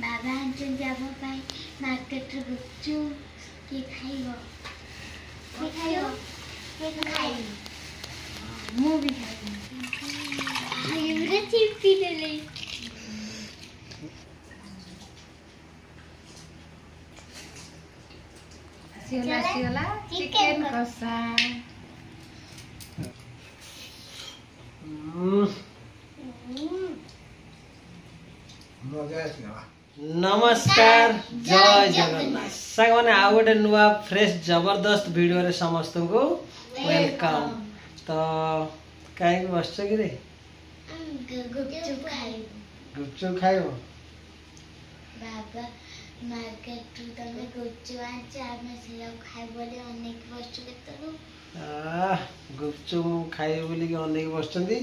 बाबा आंचन जाबो पाई मार्केट रे गुच्चू की खाइबो की खाइबो के खाइबो मु भी खाइबो ये चिप्पी देले सिला चिकन कसा नमस्कार जय जगन्नाथ सांग मैंने आउ गोटे नुआ फ्रेश जबरदस्त वीडियो रे समस्त को वेलकम। तो कहीं बस कि रे गुपचुप खाइबो बाबा मार्केट रू तमे गुपचुप आंचे आमे सेया खाइ बोले अनेक वस्तु केतरो गुपचुप खाइबे बोली कि अनेक बसचंदी।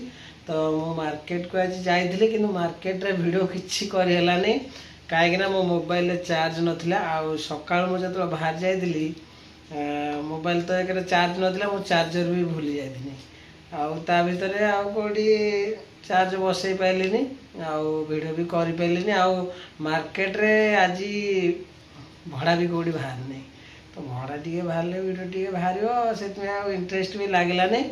तो मो मार्केट को आज जाइथिले किंतु मार्केट रे वीडियो किछि करि हेलानी काहे ना मो मोबाइल रे चार्ज नथिला आ सकाळ मो जतो बाहर जाइथिली मोबाइल तो एकरे चार्ज नथिला मो चार्जर भी भूली जाइथिनी आ ता भितरे आ कोडी चार्ज बसई पाइलिनी आ वीडियो भी करि पाइलिनी आ मार्केट रे आज भड़ा भी कोडी बाहर नहीं तो भड़ा टिके बाहरले वीडियो टिके बाहरियो सेत में आ इंटरेस्ट भी लागला नहीं।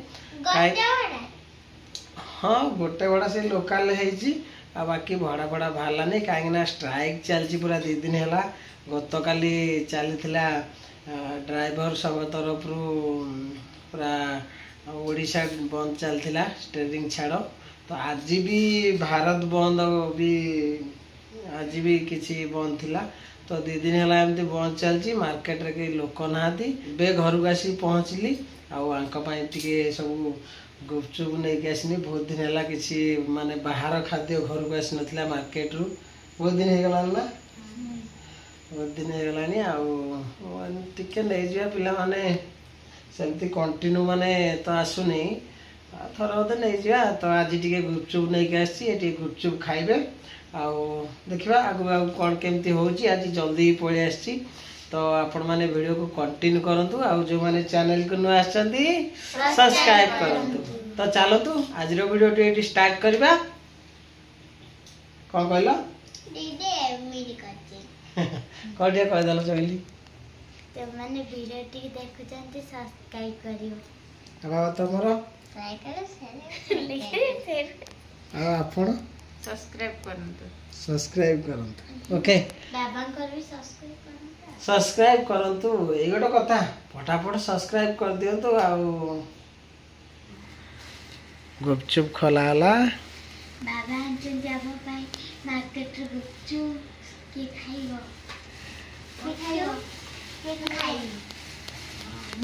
हाँ गोटे भड़ा से लोकल है आ बाकी भड़ा भड़ा बाहरला नहीं कहीं स्ट्राइक चलची पूरा 2 दिन है गत काली चली ड्राइवर संघ तरफ पूरा ओडिशा बंद चलता स्टेरिंग छाड़ तो आज भी भारत बंद भी आज भी किसी बंद थिला तो 2 दिन है एमती बंद चलची मार्केट रे कई लोक ना बे घर को आसी पहुँचली आगे सब गुपचुप नहीं आसनी बहुत दिन है किसी माने बाहर खाद्य घर को आसी ना मार्केट रू बहुत दिन हो गला ना बहुत दिन हो गला टिके नहीं जा पिला माने सेमती कंटिन्यू माने तो आसुनी थर अधे नहीं जा तो आज टिके गुपचुप नहीं आसी गुपचुप खाइबे आउ देखा आगु आगु कौन केमती होची आज जल्दी पळि आसी तो आपण माने वीडियो को कंटिन्यू करंतु आ जो माने चैनल को नु आछंती सब्सक्राइब करंतु। तो चलो तू आज रो वीडियो टी स्टार्ट करबा कोन कहलो दीदी मेरी करती कोडिया कह दलो चली तो माने वीडियो टी देखु जानते सब्सक्राइब करियो अब तमरो ट्राई करो फिर आ आपण सब्सक्राइब करंतु ओके बाबा को भी सब्सक्राइब करंतु ए गोटे कथा फटाफट सब्सक्राइब कर दियंतु आ गुपचुप खलाला बाबा आंचन जाबो पाई मार्केट रे गुपचुप की खाइबो के खाइबो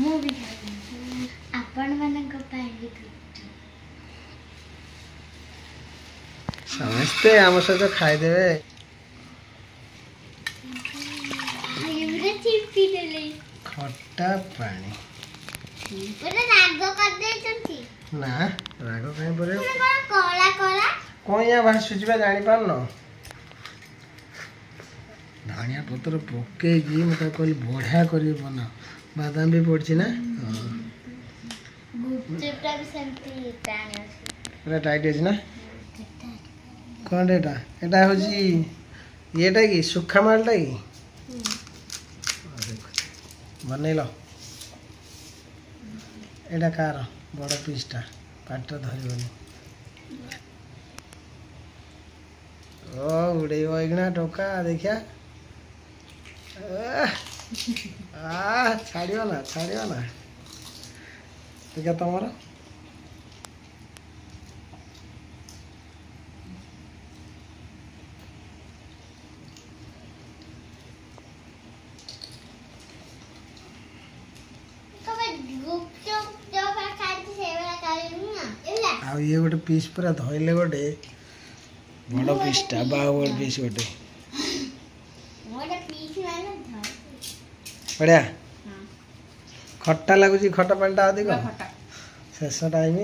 मु भी खाइबो आपण मानक पाई गुपचुप समझते आम सहित खाईदेवे चिप्पी देले खट्टा पानी पूरा राग कर दे चंती ना राग कहीं परे पूरा कोला कोला कोन या भाई सुजिबा जानि पारनो धनिया पत्र पके जी मत कहली बढ़िया करी बना बादाम भी पड़छि ना गुपचुपटा भी सेमती टाणी अछि पूरा टाइट अछि ना कौन एटा एटा होजी येटा की सुखा मालटा की बनैल एटा कार बड़ पीसटा पाटा धरबनी ओ उड़े इगना टोका देखिया छाड़ियो ना देखा तुम आ ये गोटे पीस पूरा धइले गोटे बड़ पीसटा बड़ पीस गोटे बढ़िया खट्टा लगुच खट्टा पानी अधिक शेष टाइम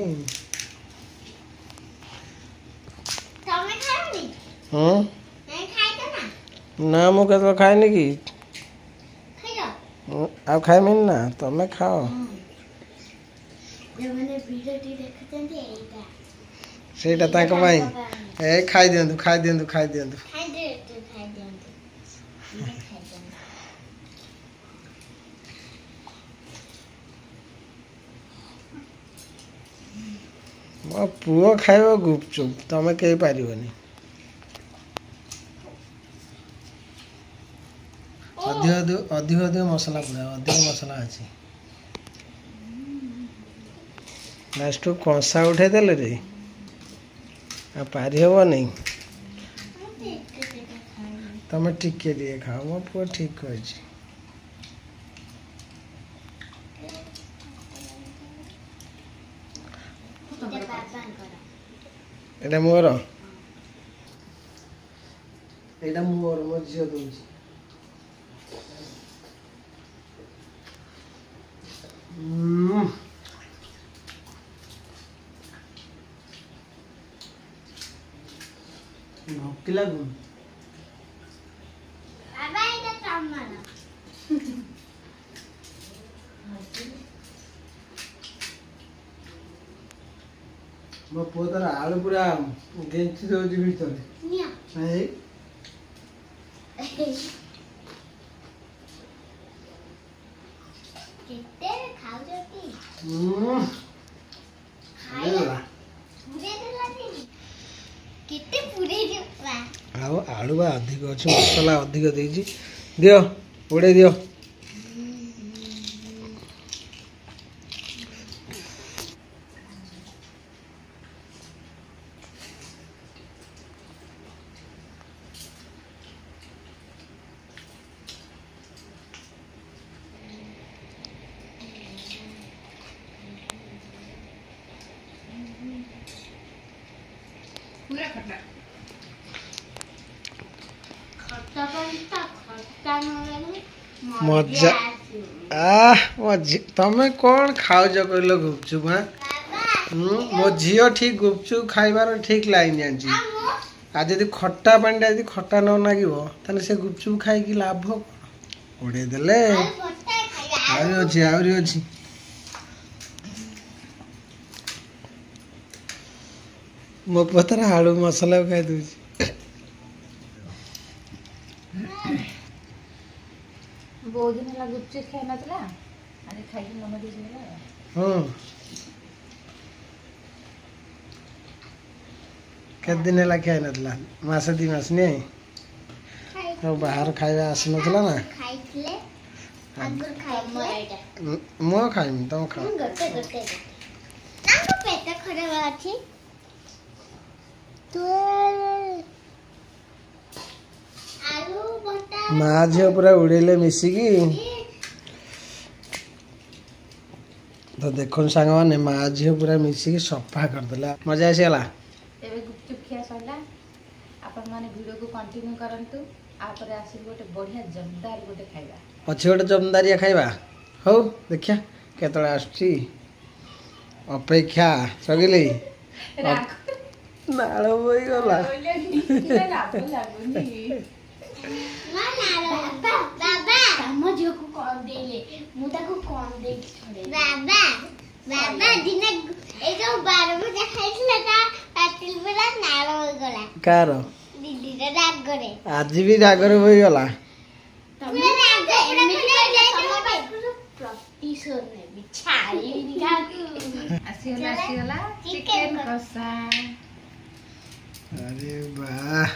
ना मु के खाइनी कि आ खाइमी ना तमें खाओ सेटा ताको भाई ए खाई दियंतु दियंतु खाइ दियंतु मो पुओ खाइबो गुपचुप तमे कहि पारिबनी अधिक मसला पूरा अधिक मसला अछि लास्ट कंसा उठे देले रे आ पारि हबो नहीं तमे टिके दिए खाओ मो पुओ ठीक कहै छी एटा मोर मो झियो दउची भक्ति लागू बाबा इटा टमाना मो पुओ तार आलू पूरा गेंची दउची भीतर निया नहीं केते खाउ जति खाइला पुरे देलाती केते पुरे दिवा आलू बा अधिक अच्छे मसला अधिक देजी दियो उड़े दियो पूरा खट्टा खट्टा नगले मजा तमे कौन खाओ कहल गुपचुप हाँ मो झील ठीक गुपचुप खाइबार ठीक लाइन जानची आ जदि खट्टा पानी यदि खट्टा न नागिबो ताने से गुपचुप खाई कि लाभ उड़े देले आउरी अछि मो पतरा आलू मसला खाई दूची बहुत दिन है गुपचुप खाई नतला अरे खाई मन दे हां केत दिन है खाई नतला मास दी मास नहीं तो बाहर खाइबा आस नतला ना खाइले अगर खाइले मो खाइम तुम खा गटे नाम पेट खराब अछि तो आलू बटा माँ झील पूरा उड़ेले मिसिकी तो देखो सांग मैंने माँ झील पूरा मिसिकी सफा करदेला मजा आसीगला एबे गुपचुप खिया सला अपन माने वीडियो को कंटिन्यू करंतु आपरे आसी गोटे बढ़िया जमदार गोटे खाइबा अच्छे गोटे जमदारिया खाइबा हो देखिया केतळे आछी अपेक्षा सगिली नाळ होई गला ना बाबा हम जो को कौन देले मुदा को कौन दे छोड़े बाबा दिन ए जो 12 बजे खाइला का पातिल बेला नाळ हो गला कार दीदी रे राग करे आज भी रागरे होई गला पूरा राग प्रतिशोध ने बिछाई आसीगला चिकन कसा अरे वाह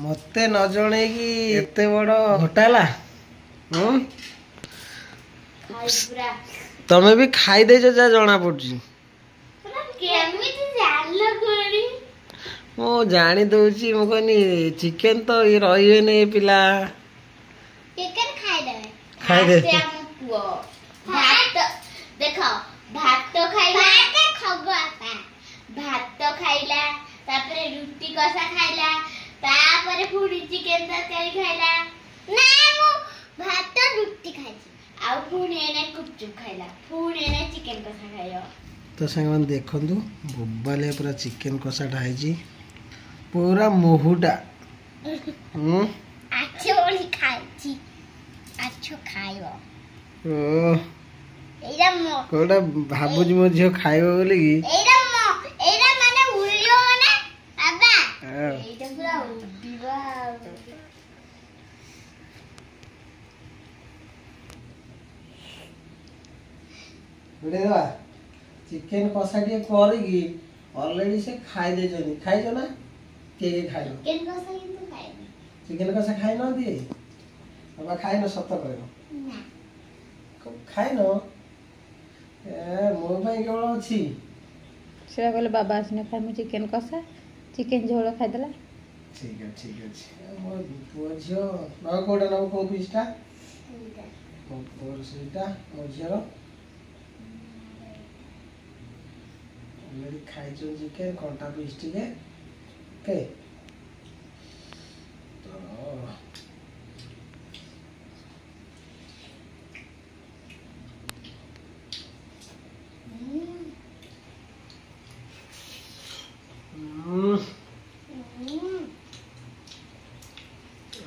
मते न जणे कि एते बड़ घोटाला पूरा तमे भी खाई दे जा जना पड़ची केमिति जानलो गोरी मो जानी दउची मो कहनी चिकन तो ये रहिए ने पिला चिकन खाई दे पुओ भात देखो भात खाइला भात खाइला तापरे रुटी कसा खाइला तापरे पूरी चिकन तरकारी खाइला ना मु भात रुटी खाइछि आ पुणी एने गुपचुप खाइला पुणी एने चिकन कसा खाइयो तो संग देखंतु बोबाले पूरा चिकन कसाटा है पूरा मोहुटा आछो ओली खाइछि आछो खाइयो ओ एरा मो कोडा भाबुज मो झियो खाइबो बोली की एरा माने उड़ियो ना बाबा एटा पूरा उड़िबा भिड़े देवा चिकेन कषा टे करगी ऑलरेडी से खाई दे जनी खाई जो ना के खाइलो चिकन कषा किंतु खाइनी चिकेन कषा खाई न दिए बाबा खाई न सत कहलो ना खाई न ए मो भाई केवल अछि सेटा कहले बाबा आसने खाइ मु चिकेन कषा चिकेन झोल खाइदेला ठीक है मोर पुओ झियो न कोडा न को पिस्टा मोर सेटा मोर झियो ऑलरेडी खाई जो चिकेन कोंटा पीस टिके ओके तो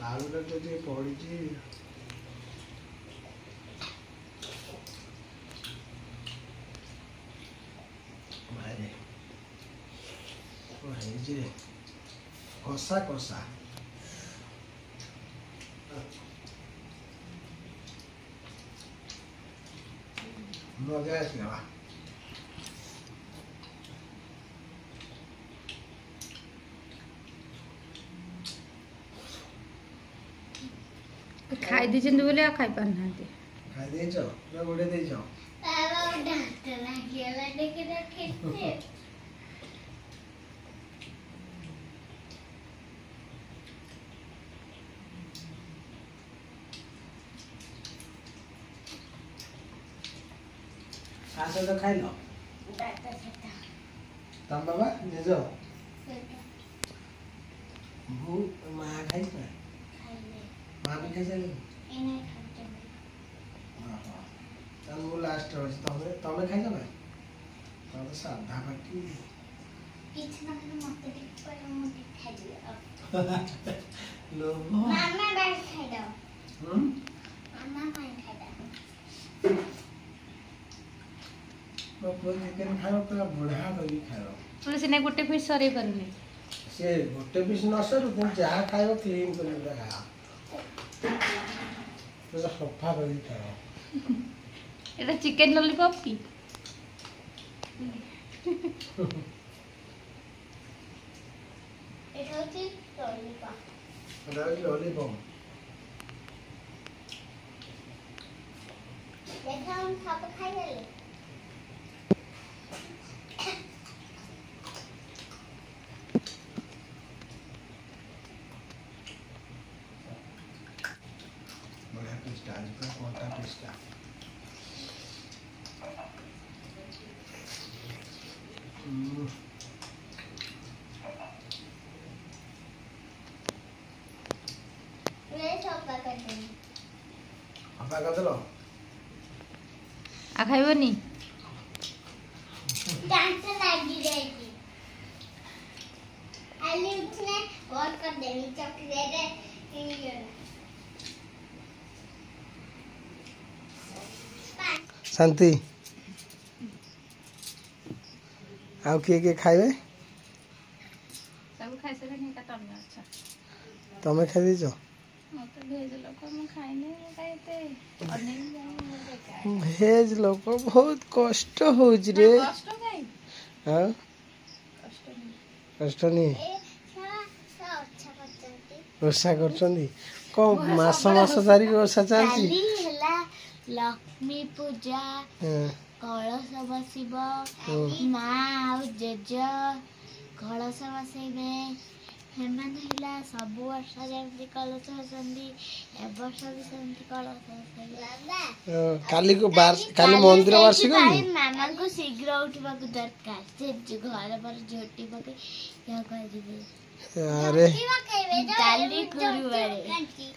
आलू तो जे पड़ी जी मारे ओ है जी कोसा कोसा मजा आया खाई दिछन बोले खाई पार नांती खाई दे जो ना गोड़े दे जो बाबा डांट लागिला देखे रखे आसो तो खाई लो डाटा सेटा तम बाबा ले जो सेटा भू मां खाई ना खाइले मां भी खाई चली एने खाते हां हां तम वो लास्ट हो तमे तमे खाई ना तो साधा बाकी कितना मत ठीक पर मुझे खाई दिया लो मामा बैठ खाई दो मामा पानी खाई दो तो कोई चिकन खाओ तो बुढ़ा करी खाओ पुलिस सिने गोटे फिर सरे करूनी से गोटे पीस न सर तुम जहाँ खाओ क्लीन कर खाओ तो सफा करी खाओ एटा चिकन लॉलीपॉप की এটা হচ্ছে ললিপপ लॉलीपॉप দেখা আমি খাবো খাই গেলে बड़ा पिस्ता आज का कोटा पिस्ता मैं सब कर दूंगी अपा कर दलो आ खाइबनी डांस लगी रहेगी अली उसने और कर देनी चॉकलेट शांति आउ के खाइबे सब खाइ सके नहीं का तन्ना अच्छा तमे खाइ दीजो मत भेज लोक हम खाइने खाइते अने जाने भेज लोक बहुत कष्ट होज रे कष्ट खाइ हां कष्ट नहीं कष्ट नहीं ए सा अच्छा करते ओसा करछंदी को मास मास तारिख ओसा चालची काली हला लक्ष्मी पूजा हां कलश बसिब हम्म। माँ आउ जेज कलश बसैबे हेमान हिला सब वर्ष जमती कलश बसंती ए वर्ष भी सेमती कलश बसैबे काली को बार काली मंदिर वार्षिक होनी मामा को शीघ्र उठवा को दरकार से घर पर झोटी पके क्या कर दिबे अरे काली गुरुवार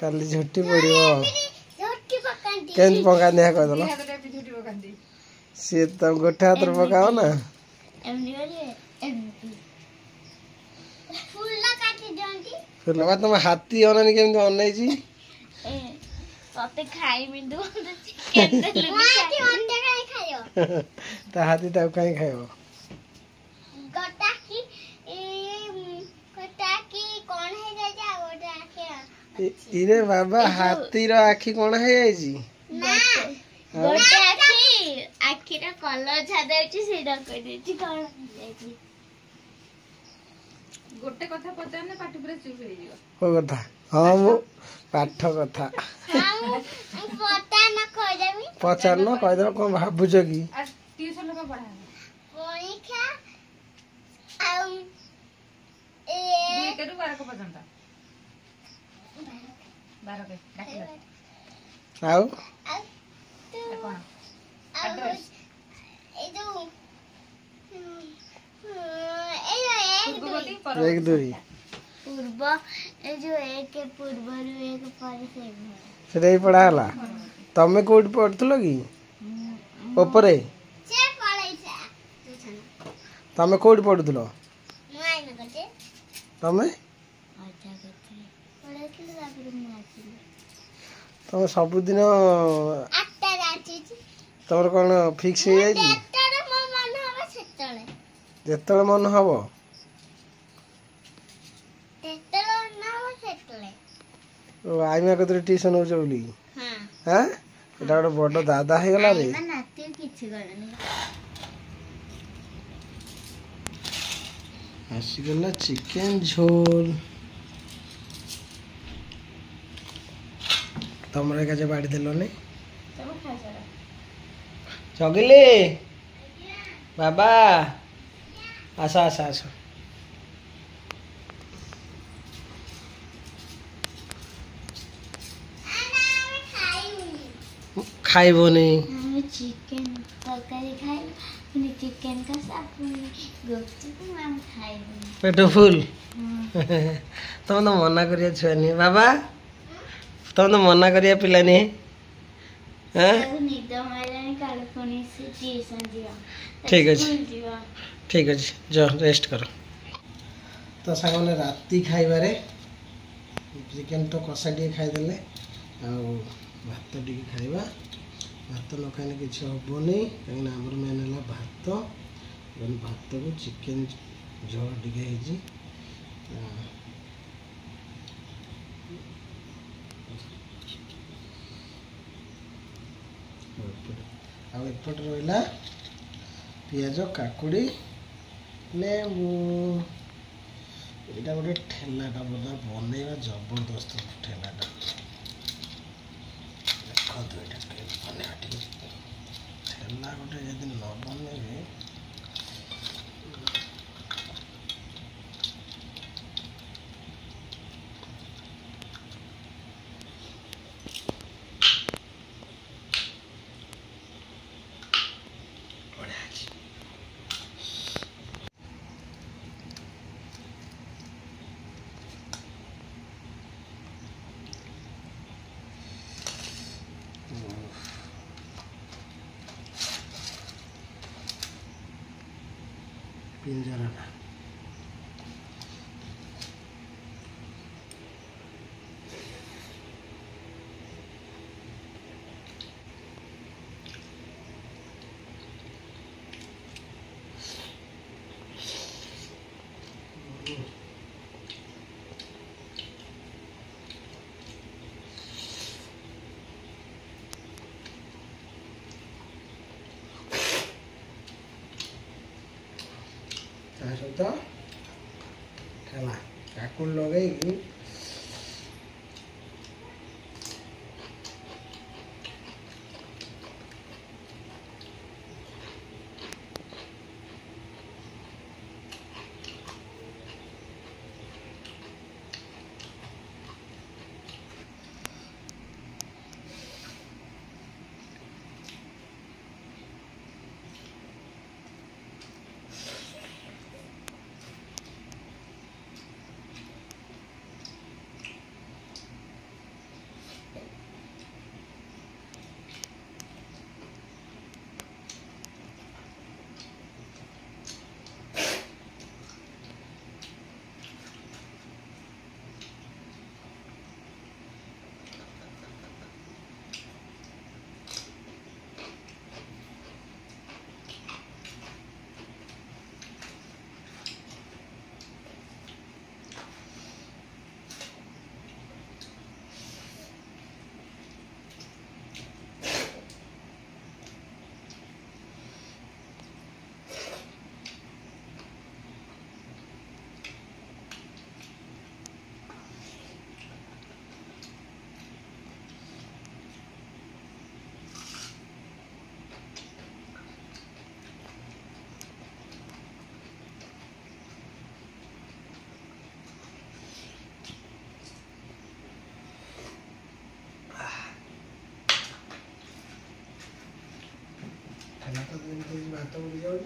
काली झोटी पड़ियो झोटी पकांती केन पका ने कह दलो झूठी बकंदी से तुम गोठा हाथ पकाओ ना एमनी वाले एमनी फूल काटी दंती फिर लगा तुम हाथी अननी केमती अनै जी ए तते खाई मिंदु चिकन ले हाथी अंडा काई खायो ता हाथी ता काई खायो गोटा की कोन है जा गोटा के ଇରେ ବାବା ହାତୀର ଆଖି କଣ ହେଇଯାଇଛି? ଗୋଟେ ଆଖିର କଲର ଛାଡୁଛି ସେଇଟା କହିଦେଇଛି କଣ ହେଇଯାଇଛି। ଗୋଟେ କଥା ପଚାରିଲେ ପାଟି ପୁରା ଚୁପ ହେଇଯିବ। କୋଉ କଥା? ହଁ ମୁଁ ପାଠ କଥା ପଚାରୁନ କହିଦେବ କଣ ଭାବୁଛ କି? ଟିଉସନ କଣ ପଢା ହେଲା? ପରୀକ୍ଷା ଆଉ 2 ରୁ 12 ପର୍ଯ୍ୟନ୍ତ। 12 ଡାକିଲ ଆଉ କଣ? ଏଇ ଯୋଉ ପୂର୍ବବର୍ତ୍ତୀ ଏକ ପରବର୍ତ୍ତୀ ଦୁଇ ପୂର୍ବ ଏଇ ଯୋଉ ଏକ ପୂର୍ବରୁ ଏକ ପରେ ସେଟା ହିଁ ପଢା ହେଲା। ତମେ କୋଉଠି ପଢୁଥିଲ କି? ଉପରେ ତମେ କୋଉଠି ପଢୁଥିଲ? ତମେ ତମେ ସବୁଦିନ ତମର କଣ ଫିକ୍ସ ହେଇଯାଇଛି? ଯେତେବେଳେ ମନ ହବ ଆଇମା କତିରେ ଟିଉସନ ହଉଛ ବୋଲି? ହଁ ଏଟା ଗୋଟେ ବଡ ଦାଦା ହେଇଗଲା ରେ। ଆସିଗଲା ଚିକେନ ଝୋଲ। ତମର ଏକା ଯେ ବାଡ଼ି ଦେଲନି। ଚଗିଲି ବାବା ଆସ ଆସ ଆସ। ଖାଇବନି? ଚିକେନ ତରକାରୀ ଖାଇବୁ ପୁଣି ଚିକେନ କଷା ପୁଣି ଗୁପଚୁପ ଆମେ ଖାଇବୁନି। ପେଟ ଫୁଲ? ତମେ ତ ମନା କରିବା ଛୁଆ ନୁହେଁ ବାବା। ତମେ ତ ମନା କରିବା ପିଲା ନୁହେଁ। ନିଦ ମାରିଲାଣି କାଳେ ପୁଣି ଟିଉସନ ଯିବ। ଠିକ ଅଛି ଠିକ ଅଛି ଯାଅ ରେଷ୍ଟ କର। ତ ସାଙ୍ଗମାନେ ରାତି ଖାଇବାରେ ଚିକେନ ତ କଷା ଟିକେ ଖାଇଦେଲେ ଆଉ ଭାତ ଟିକେ ଖାଇବା। ଭାତ ନ ଖାଇଲେ କିଛି ହବନି କାହିଁକିନା ଆମର ମେନ୍ ହେଲା ଭାତ। ଭାତକୁ ଚିକେନ ଝୋଳ ଟିକେ ହେଇଛି। ଆଉ ଏପଟେ ରହିଲା ପିଆଜ କାକୁଡ଼ି ଲେମ୍ବୁ। ଏଇଟା ଗୋଟେ ଠେଲାଟା ବୋଧେ ବନେଇବା ଜବରଦସ୍ତ ଠେଲାଟା। ଦେଖନ୍ତୁ ଏଇଟା କେମିତି ବନେଇବା ଟିକେ ଠେଲା ଗୋଟେ ଯଦି ନ ବନେଇବେ ବଢ଼ିଆ ଅଛି। ପିଞ୍ଜରାଟା ତା ସହିତ ଠେଲା କାକୁଡ଼ି ଲଗେଇକି भात बुड़ी जाऊँ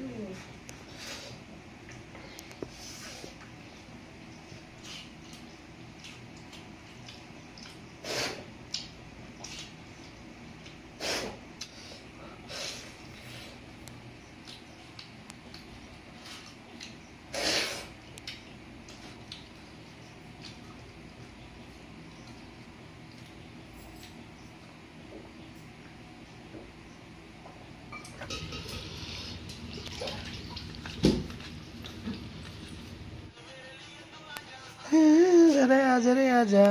अरे आजा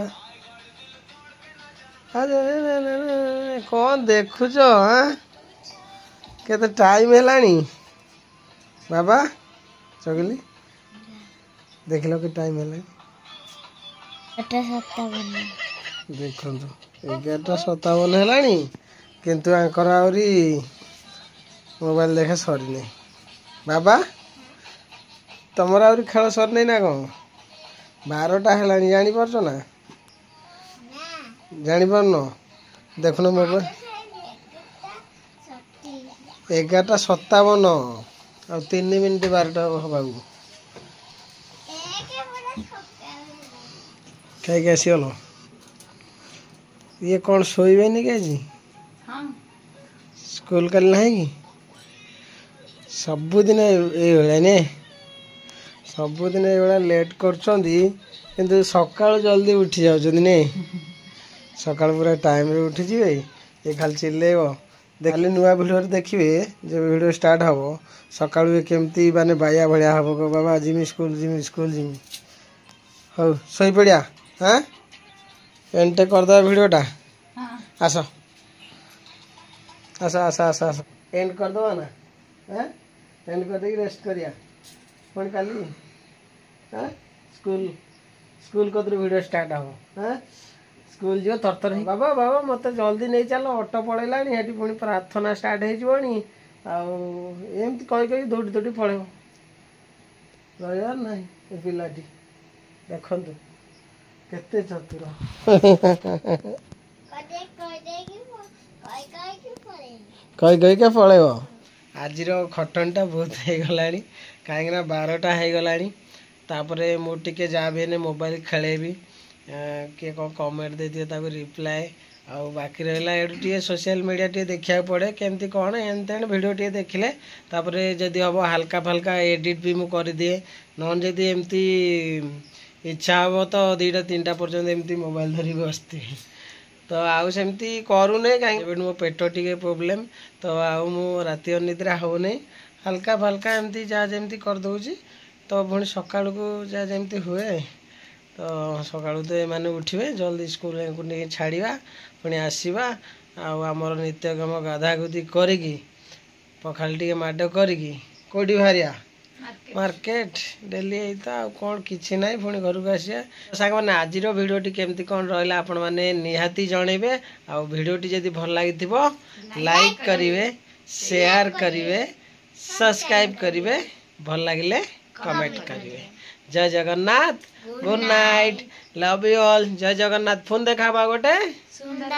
अरे कौन देखुच केते टाइम हेलानी बाबा चगली देख लो कि टाइम हेलानी 8:57 देखो 11:57 हेलानी किंतु आंकर आउरी मोबाइल देखे सरी नहीं बाबा तुमर आउरी खेल सर नहीं ना कौन 12टा हेलानी जानी पारछो ना जानी पारनो देखनो मोबाइल 11:57 और 3 मिनिट 12टा हबाकू कहीं आसी गल ये कौन शोबे नहीं क्या हाँ स्कूल कल ना कि सबुदिन ये सबुदिन ये लेट कर सकाल जल्दी उठी जाऊँ सकाल पूरा टाइम रे उठी जाए ये खाली चिल्लेब देखले नुआ भिडियो देखिए जब भिडियो स्टार्ट हम सका केमती माने बाया भाया हम बाबा जिमी स्कूल जिमी हौ शई पड़िया हाँ एंटे करदे भिडियोटा आस आस आस आस आस एंड करदे ना हाँ एंड करदे रेस्ट करिया पुणी काली हाँ स्कूल स्कूल कदर वीडियो स्टार्ट हम हाँ स्कूल जो तरतर बाबा बाबा मत जल्दी नहीं चल ऑटो पड़ेगा पुणी प्रार्थना स्टार्ट होनी आमती कही दौड़ी दौड़ी पड़े रहा ना पिलाटी देखु केते चतुर कही कही के पड़े आज खटनटा बहुत होगला कहीं 12टा होगला तापरे मु टिके जहाँ भी मोबाइल खेलेबी किए कौन कमेंट दे दिए रिप्लाए आउ बाकी रहा ये सोशल मीडिया टे देखा पड़े केमती कौन एन तेन भिडियो टे देखले तापरे जदि हम हल्का फल्का एडिट भी मुझे कर दिए नन जदि एमती इच्छा हम तो 2टा 3टा पर्यंत एमती मोबाइल धरी बसती तो आउ सेमती करूने कहीं मो पेट टी प्रोब्लेम तो आउ मु राति अनिद्रा होने हल्का फल्का एमती जहाँ जमती करदे तो पुणी सका जहाँ जमती हुए तो सका तो ये उठे जल्दी स्कूल को नहीं छाड़ा पुणी आसवा आमर नित्यकम गाधागुधी करी पखाल टे माड करी कौटी बाहरिया मार्केट डेली तो कौन किसी ना पुणी घर को आसिया सांग मैंने आज भिडियोटी केमती कौन रहा आपण मैंने निहाती जनइबे आ भिडियोटी जदि भल लगी लाइक करेंगे शेयर करेंगे सब्सक्राइब करेंगे भल लगे कमेंट करेंगे जय Jagannath good night love you all जय जगन्नाथ फोन देखा गोटे सुंदर